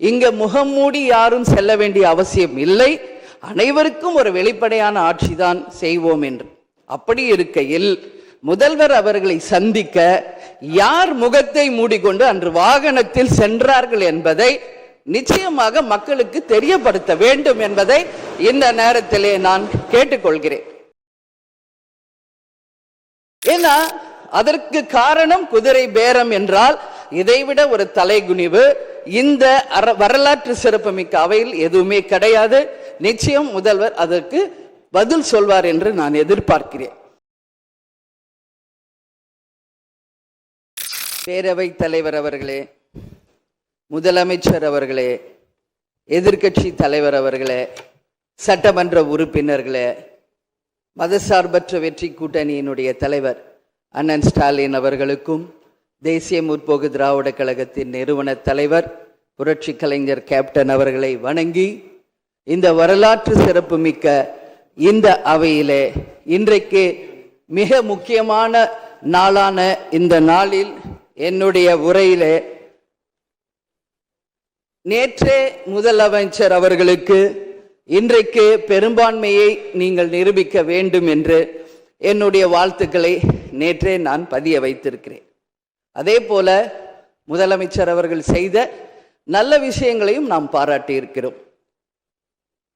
இங்க முகம் மூடி யாரும் செல்ல வேண்டிய அவசியம் இல்லை, அனைவருக்கும் ஒரு வெளிப்படையான ஆட்சிதான் செய்வோம் என்று. அப்படி இருக்கையில் முதல்வர் அவர்களை சந்திக்க யார் முகத்தை மூடிக்கொண்டு அன்று வாகனத்தில் சென்றார்கள் என்பதை நிச்சயமாக மக்களுக்கு தெரியப்படுத்த வேண்டும் என்பதை இந்த நேரத்திலே நான் கேட்டுக்கொள்கிறேன். ஏன்னா அதற்கு காரணம் குதிரை பேரம் என்றால் இதைவிட ஒரு தலைகுனிவு இந்த வரலாற்று சிறப்புமிக்க அவையில் எதுவுமே கிடையாது. நிச்சயம் முதல்வர் அதற்கு பதில் சொல்வார் என்று நான் எதிர்பார்க்கிறேன். பேரவைத் தலைவர் அவர்களே, முதலமைச்சர் அவர்களே, எதிர்க்கட்சி தலைவர் அவர்களே, சட்டமன்ற உறுப்பினர்களே, மதசார்பற்ற வெற்றி கூட்டணியினுடைய தலைவர் அண்ணன் ஸ்டாலின் அவர்களுக்கும், தேசிய முற்போக்கு திராவிட கழகத்தின் நிறுவன தலைவர் புரட்சி கலைஞர் கேப்டன் அவர்களை வணங்கி இந்த வரலாற்று சிறப்புமிக்க இந்த அவையிலே இன்றைக்கு மிக முக்கியமான நாளான இந்த நாளில் என்னுடைய உரையிலே நேற்றே முதலமைச்சர் அவர்களுக்கு இன்றைக்கு பெரும்பான்மையை நீங்கள் நிரூபிக்க வேண்டும் என்று என்னுடைய வாழ்த்துக்களை நேற்றே நான் பதிய வைத்திருக்கிறேன். அதே போல முதலமைச்சர் அவர்கள் செய்த நல்ல விஷயங்களையும் நாம் பாராட்டி இருக்கிறோம்.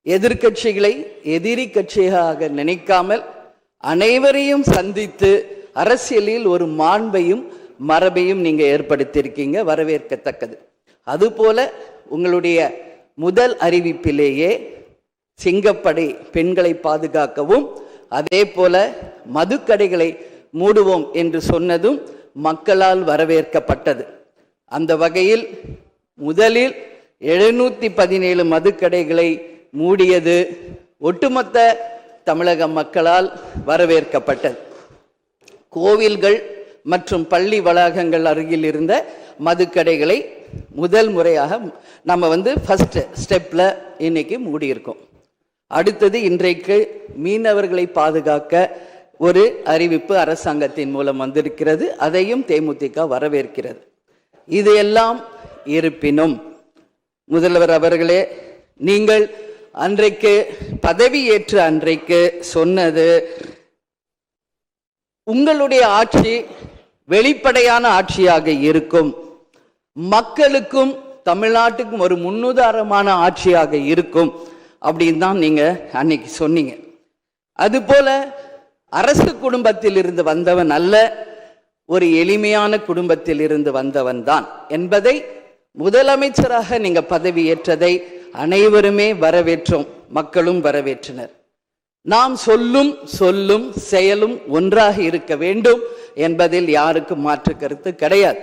எதிர்கட்சிகளை எதிரி கட்சியாக நினைக்காமல் அனைவரையும் சந்தித்து அரசியலில் ஒரு மாண்பையும் மரபையும் நீங்க ஏற்படுத்தியிருக்கீங்க, வரவேற்கத்தக்கது. அதுபோல உங்களுடைய முதல் அறிவிப்பிலேயே சிங்கப்படை பெண்களை பாதுகாக்கவும் அதே போல மதுக்கடைகளை மூடுவோம் என்று சொன்னதும் மக்களால் வரவேற்கப்பட்டது. அந்த வகையில் முதலில் 717 மதுக்கடைகளை மூடியது ஒட்டுமொத்த தமிழக மக்களால் வரவேற்கப்பட்டது. கோவில்கள் மற்றும் பள்ளி வளாகங்கள் அருகில் இருந்த மதுக்கடைகளை முதல் முறையாக நம்ம ஃபர்ஸ்ட் ஸ்டெப்ல இன்னைக்கு மூடியிருக்கோம். அடுத்தது இன்றைக்கு மீனவர்களை பாதுகாக்க ஒரு அறிவிப்பு அரசாங்கத்தின் மூலம் வந்திருக்கிறது. அதையும் தேமுதிக வரவேற்கிறது. இது எல்லாம் இருப்பினும் முதல்வர் அவர்களே, நீங்கள் அன்றைக்கு பதவியேற்ற அன்றைக்கு சொன்னது உங்களுடைய ஆட்சி வெளிப்படையான ஆட்சியாக இருக்கும், மக்களுக்கும் தமிழ்நாட்டுக்கும் ஒரு முன்னுதாரணமான ஆட்சியாக இருக்கும் அப்படின்னு தான் நீங்க அன்னைக்கு சொன்னீங்க. அதுபோல அரசு குடும்பத்தில் இருந்து வந்தவன் அல்ல, ஒரு எளிமையான குடும்பத்தில் இருந்து வந்தவன் தான் என்பதை முதலமைச்சராக நீங்க பதவியேற்றதை அனைவருமே வரவேற்றோம், மக்களும் வரவேற்றனர். நாம் சொல்லும் செயலும் ஒன்றாக இருக்க வேண்டும் என்பதில் யாருக்கும் மாற்று கருத்து கிடையாது.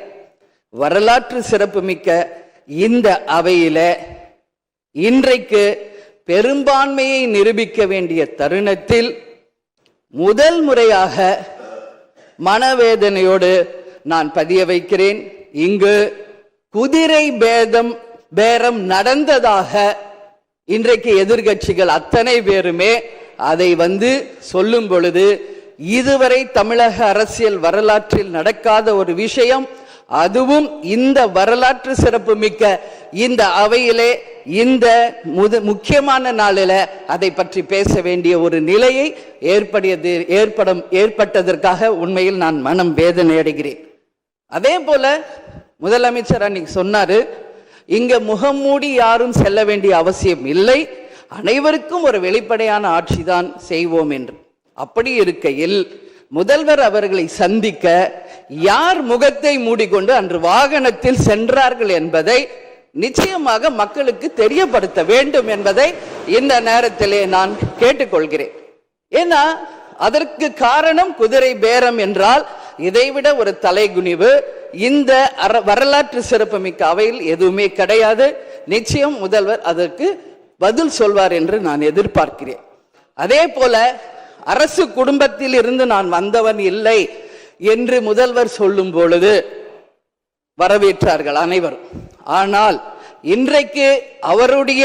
வரலாற்று சிறப்புமிக்க இந்த அவையில இன்றைக்கு பெரும்பான்மையை நிரூபிக்க வேண்டிய தருணத்தில் முதல் முறையாக மனவேதனையோடு நான் பதிய வைக்கிறேன், இங்கு குதிரை பேரம் நடந்ததாக இன்றைக்கு எதிர்கட்சிகள் அத்தனை பேருமே அதை சொல்லும் பொழுது இதுவரை தமிழக அரசியல் வரலாற்றில் நடக்காத ஒரு விஷயம், அதுவும் இந்த வரலாற்று சிறப்பு மிக்க இந்த அவையிலே இந்த முக்கியமான நாளில் அதை பற்றி பேச வேண்டிய ஒரு நிலையை ஏற்பட்டதற்காக உண்மையில் நான் மனம் வேதனை அடைகிறேன். அதே போல முதலமைச்சர் அன்னைக்கு சொன்னாரு, இங்க முகம் மூடி யாரும் செல்ல வேண்டிய அவசியம் இல்லை, அனைவருக்கும் ஒரு வெளிப்படையான ஆட்சி தான் செய்வோம் என்று. அப்படி இருக்கையில் முதல்வர் அவர்களை சந்திக்க யார் முகத்தை மூடிக்கொண்டு அன்று வாகனத்தில் சென்றார்கள் என்பதை நிச்சயமாக மக்களுக்கு தெரியப்படுத்த வேண்டும் என்பதை இந்த நேரத்திலே நான் கேட்டுக்கொள்கிறேன். ஏன்னா அதற்கு காரணம் குதிரை பேரம் என்றால் இதைவிட ஒரு தலைகுனிவு இந்த வரலாற்று சிறப்புமிக்க அவையில் எதுவுமே கிடையாது. நிச்சயம் முதல்வர் அதற்கு பதில் சொல்வார் என்று நான் எதிர்பார்க்கிறேன். அதே போல அரசு குடும்பத்தில் இருந்து நான் வந்தவன் இல்லை என்று முதல்வர் சொல்லும் பொழுது வரவேற்றார்கள் அனைவரும். ஆனால் இன்றைக்கு அவருடைய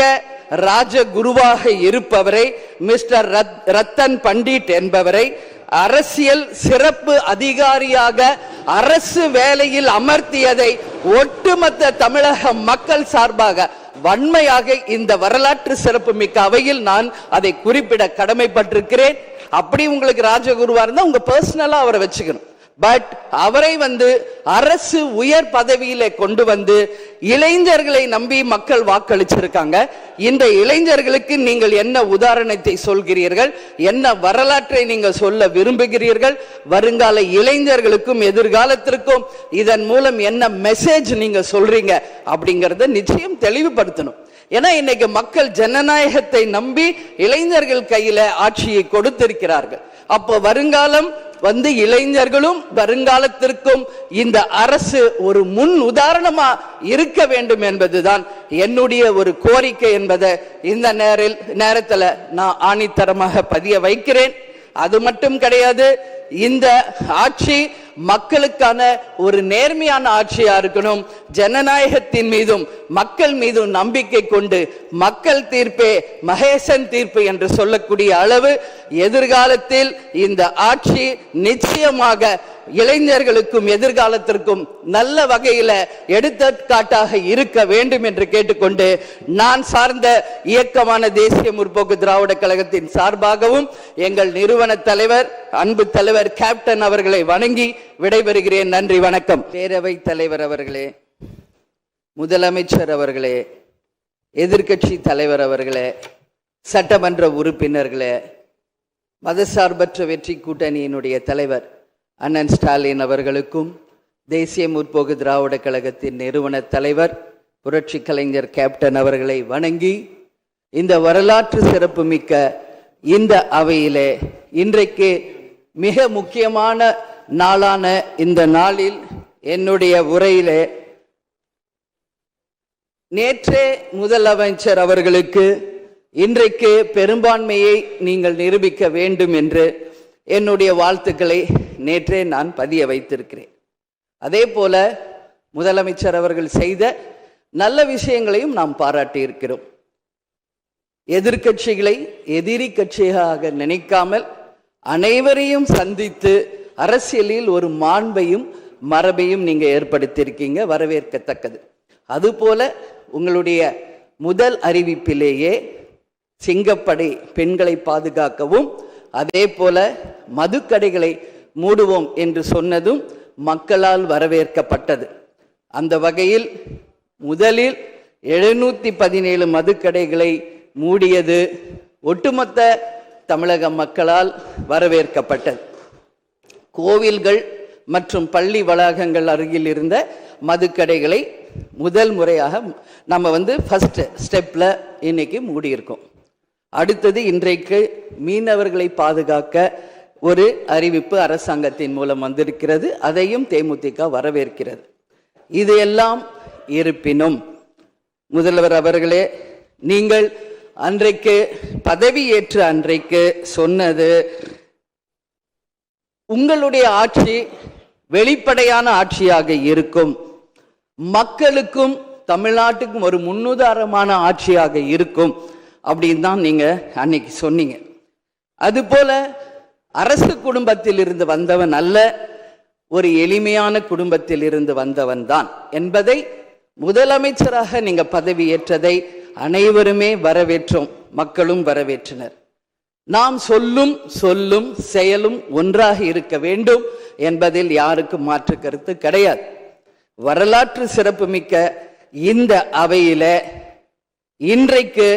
ராஜகுருவாக இருப்பவரை மிஸ்டர் ரத்தன் பண்டிட் என்பவரை அரசியல் சிறப்பு அதிகாரியாக அரசு வேலையில் அமர்த்தியதை ஒட்டுமொத்த தமிழக மக்கள் சார்பாக வன்மையாக இந்த வரலாற்று சிறப்பு மிக்க அவையில் நான் அதை குறிப்பிட கடமைப்பட்டிருக்கிறேன். அப்படி உங்களுக்கு ராஜகுருவா இருந்தா உங்க பர்சனலா அவரை வச்சுக்கணும். பட் அவரை அரசு உயர் பதவியில கொண்டு வந்து இளைஞர்களை நம்பி மக்கள் வாக்களிச்சிருக்காங்க. இந்த இளைஞர்களுக்கு நீங்கள் என்ன உதாரணத்தை சொல்கிறீர்கள், என்ன வரலாற்றை நீங்கள் சொல்ல விரும்புகிறீர்கள், வருங்கால இளைஞர்களுக்கும் எதிர்காலத்திற்கும் இதன் மூலம் என்ன மெசேஜ் நீங்க சொல்றீங்க அப்படிங்கறத நிச்சயம் தெளிவுபடுத்தணும். ஏன்னா இன்னைக்கு மக்கள் ஜனநாயகத்தை நம்பி இளைஞர்கள் கையில ஆட்சியை கொடுத்திருக்கிறார்கள். அப்போ வருங்காலம் இளைஞர்களும் வருங்காலத்திற்கும் இந்த அரசு ஒரு முன் உதாரணமா இருக்க வேண்டும் என்பதுதான் என்னுடைய ஒரு கோரிக்கை என்பதை இந்த நேரத்தில் நான் ஆணித்தரமாக பதிய வைக்கிறேன். அது மட்டும் கிடையாது, இந்த ஆட்சி மக்களுக்கான ஒரு நேர்மையான ஆட்சியா இருக்கணும். ஜனநாயகத்தின் மீதும் மக்கள் மீதும் நம்பிக்கை கொண்டு மக்கள் தீர்ப்பே மகேசன் தீர்ப்பு என்று சொல்லக்கூடிய அளவு எதிர்காலத்தில் இந்த ஆட்சி நிச்சயமாக இளைஞர்களுக்கும் எதிர்காலத்திற்கும் நல்ல வகையில எடுத்துக்காட்டாக இருக்க வேண்டும் என்று கேட்டுக்கொண்டு, நான் சார்ந்த இயக்கமான தேசிய முற்போக்கு திராவிட கழகத்தின் சார்பாகவும் எங்கள் நிறுவன தலைவர் அன்பு தலைவர் கேப்டன் அவர்களை வணங்கி விடைபெறுகிறேன். நன்றி, வணக்கம். பேரவைத் தலைவர் அவர்களே, முதலமைச்சர் அவர்களே, எதிர்க்கட்சி தலைவர் அவர்களே, சட்டமன்ற உறுப்பினர்களே, மதசார்பற்ற வெற்றி கூட்டணியினுடைய தலைவர் அண்ணன் ஸ்டாலின் அவர்களுக்கும், தேசிய முற்போக்கு திராவிட கழகத்தின் நிறுவன தலைவர் புரட்சி கலைஞர் கேப்டன் அவர்களை வணங்கி, இந்த வரலாற்று சிறப்பு மிக்க இந்த அவையிலே இன்றைக்கு மிக முக்கியமான நாளான இந்த நாளில் என்னுடைய உரையிலே நேற்றே முதலமைச்சர் அவர்களுக்கு இன்றைக்கு பெரும்பான்மையை நீங்கள் நிரூபிக்க வேண்டும் என்று என்னுடைய வாழ்த்துக்களை நேற்றே நான் பதிய வைத்திருக்கிறேன். அதே போல முதலமைச்சர் அவர்கள் செய்த நல்ல விஷயங்களையும் நாம் பாராட்டி இருக்கிறோம். எதிர்க்கட்சிகளை எதிரி கட்சியாக நினைக்காமல் அனைவரையும் சந்தித்து அரசியலில் ஒரு மாண்பையும் மரபையும் நீங்க ஏற்படுத்தியிருக்கீங்க, வரவேற்கத்தக்கது. அதுபோல உங்களுடைய முதல் அறிவிப்பிலேயே சிங்கப்படை பெண்களை பாதுகாக்கவும், அதே போல மதுக்கடைகளை மூடுவோம் என்று சொன்னதும் மக்களால் வரவேற்கப்பட்டது. அந்த வகையில் முதலில் 717 மதுக்கடைகளை மூடியது ஒட்டுமொத்த தமிழக மக்களால் வரவேற்கப்பட்டது. கோவில்கள் மற்றும் பள்ளி வளாகங்கள் அருகில் இருந்த மதுக்கடைகளை முதல் முறையாக நம்ம ஃபர்ஸ்ட் ஸ்டெப்ல இன்னைக்கு மூடியிருக்கோம். அடுத்தது இன்றைக்கு மீனவர்களை பாதுகாக்க ஒரு அறிவிப்பு அரசாங்கத்தின் மூலம் வந்திருக்கிறது. அதையும் தேமுதிக வரவேற்கிறது. இது எல்லாம் இருப்பினும் முதல்வர் அவர்களே, நீங்கள் அன்றைக்கு பதவியேற்ற அன்றைக்கு சொன்னது உங்களுடைய ஆட்சி வெளிப்படையான ஆட்சியாக இருக்கும், மக்களுக்கும் தமிழ்நாட்டுக்கும் ஒரு முன்னுதாரணமான ஆட்சியாக இருக்கும் அப்படின்னு தான் நீங்க அன்னைக்கு சொன்னீங்க. அதுபோல அரசு குடும்பத்தில் இருந்து வந்தவன் அல்ல, ஒரு எளிமையான குடும்பத்தில் இருந்து வந்தவன் தான் என்பதை முதலமைச்சராக நீங்க பதவியேற்றதை அனைவருமே வரவேற்றோம், மக்களும் வரவேற்றனர். நாம் சொல்லும் செயலும் ஒன்றாக இருக்க வேண்டும் என்பதில் யாருக்கும் மாற்று கருத்து கிடையாது. வரலாற்று சிறப்பு மிக்க இந்த அவையில இன்றைக்கு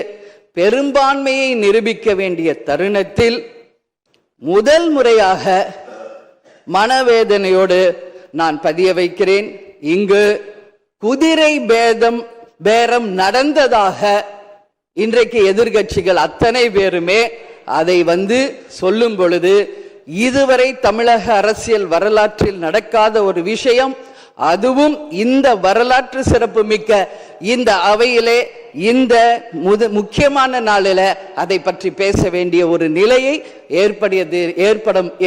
பெரும்பான்மையை நிரூபிக்க வேண்டிய தருணத்தில் முதல் முறையாக மனவேதனையோடு நான் பதிய வைக்கிறேன், இங்கு குதிரை பேரம் நடந்ததாக இன்றைக்கு எதிர்க்கட்சிகள் அத்தனை பேருமே அதை சொல்லும் பொழுது, இதுவரை தமிழக அரசியல் வரலாற்றில் நடக்காத ஒரு விஷயம், அதுவும் இந்த வரலாற்று சிறப்பு மிக்க இந்த அவையிலே இந்த முக்கியமான நாளில அதை பற்றி பேச வேண்டிய ஒரு நிலையை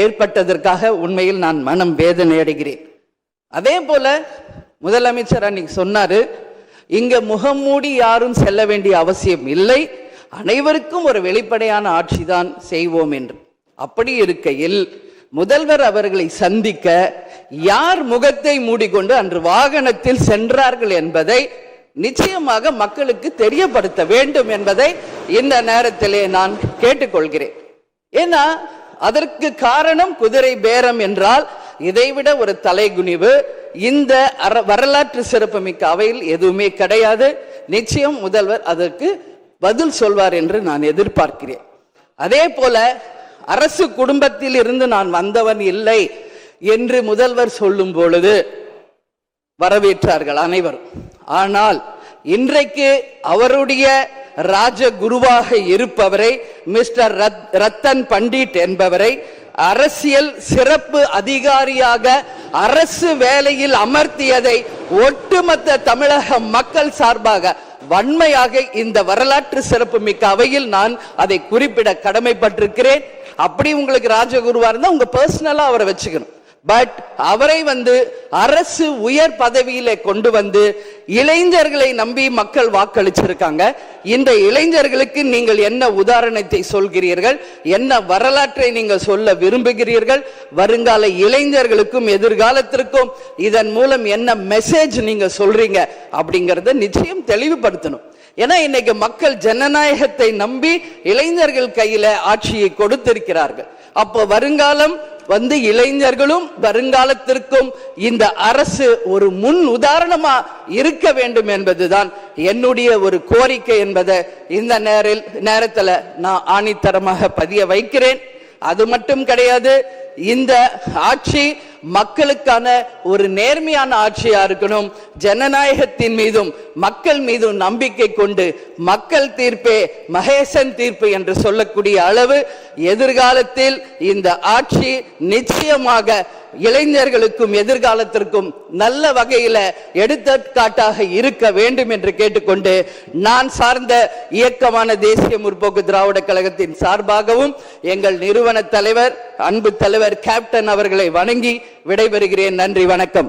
ஏற்பட்டதற்காக உண்மையில் நான் மனம் வேதனை அடைகிறேன். அதே போல முதலமைச்சர் அன்னைக்கு சொன்னாரு, இங்க முகம் மூடி யாரும் செல்ல வேண்டிய அவசியம் இல்லை, அனைவருக்கும் ஒரு வெளிப்படையான ஆட்சி தான் செய்வோம் என்று. அப்படி இருக்கையில் முதல்வர் அவர்களை சந்திக்க யார் முகத்தை மூடிக்கொண்டு அன்று வாகனத்தில் சென்றார்கள் என்பதை நிச்சயமாக மக்களுக்கு தெரியப்படுத்த வேண்டும் என்பதை இந்த நேரத்திலே நான் கேட்டுக்கொள்கிறேன். ஏன்னா அதற்கு காரணம் குதிரை பேரம் என்றால் இதைவிட ஒரு தலைகுனிவு இந்த வரலாற்று சிறப்புமிக்க அவையில் எதுவுமே கிடையாது. நிச்சயம் முதல்வர் அதற்கு பதில் சொல்வார் என்று நான் எதிர்பார்க்கிறேன். அதே போல அரசு குடும்பத்தில் இருந்து நான் வந்தவன் இல்லை என்று முதல்வர் சொல்லும் பொழுது வரவேற்றார்கள் அனைவரும். ஆனால் இன்றைக்கு அவருடைய ராஜகுருவாக இருப்பவரை மிஸ்டர் ரத்தன் பண்டிட் என்பவரை அரசியல் சிறப்பு அதிகாரியாக அரசு வேலையில் அமர்த்தியதை ஒட்டுமொத்த தமிழக மக்கள் சார்பாக வன்மையாக இந்த வரலாற்று சிறப்பு மிக்க அவையில் நான் அதை குறிப்பிட கடமைப்பட்டிருக்கிறேன். அப்படி உங்களுக்கு ராஜகுருவா இருந்தா உங்க பர்சனலா அவரை வச்சுக்கணும். பட் அவரை அரசு உயர் பதவியில கொண்டு வந்து இளைஞர்களை நம்பி மக்கள் வாக்களிச்சிருக்காங்க. இந்த இளைஞர்களுக்கு நீங்கள் என்ன உதாரணத்தை சொல்கிறீர்கள், என்ன வரலாற்றை நீங்கள் சொல்ல விரும்புகிறீர்கள், வருங்கால இளைஞர்களுக்கும் எதிர்காலத்திற்கும் இதன் மூலம் என்ன மெசேஜ் நீங்க சொல்றீங்க அப்படிங்கறத நிச்சயம் தெளிவுபடுத்தணும். ஏன்னா இன்னைக்கு மக்கள் ஜனநாயகத்தை நம்பி இளைஞர்கள் கையில ஆட்சியை கொடுத்திருக்கிறார்கள். அப்போ வருங்காலம் இளைஞர்களும் வருங்காலத்திற்கும் இந்த அரசு ஒரு முன் உதாரணமா இருக்க வேண்டும் என்பதுதான் என்னுடைய ஒரு கோரிக்கை என்பதை இந்த நேரத்தில் நான் ஆணித்தரமாக பதிய வைக்கிறேன். அது மட்டும் கிடையாது, இந்த ஆட்சி மக்களுக்கான ஒரு நேர்மையான ஆட்சியா இருக்கணும். ஜனநாயகத்தின் மீதும் மக்கள் மீதும் நம்பிக்கை கொண்டு மக்கள் தீர்ப்பே மகேசன் தீர்ப்பு என்று சொல்லக்கூடிய அளவு எதிர்காலத்தில் இந்த ஆட்சி நிச்சயமாக இளைஞர்களுக்கும் எதிர்காலத்திற்கும் நல்ல வகையில எடுத்துக்காட்டாக இருக்க வேண்டும் என்று கேட்டுக்கொண்டு நான் சார்ந்த இயக்கமான தேசிய முற்போக்கு திராவிட கழகத்தின் சார்பாகவும் எங்கள் நிறுவன தலைவர் அன்பு தலைவர் கேப்டன் அவர்களை வணங்கி விடைபெறுகிறேன். நன்றி, வணக்கம்.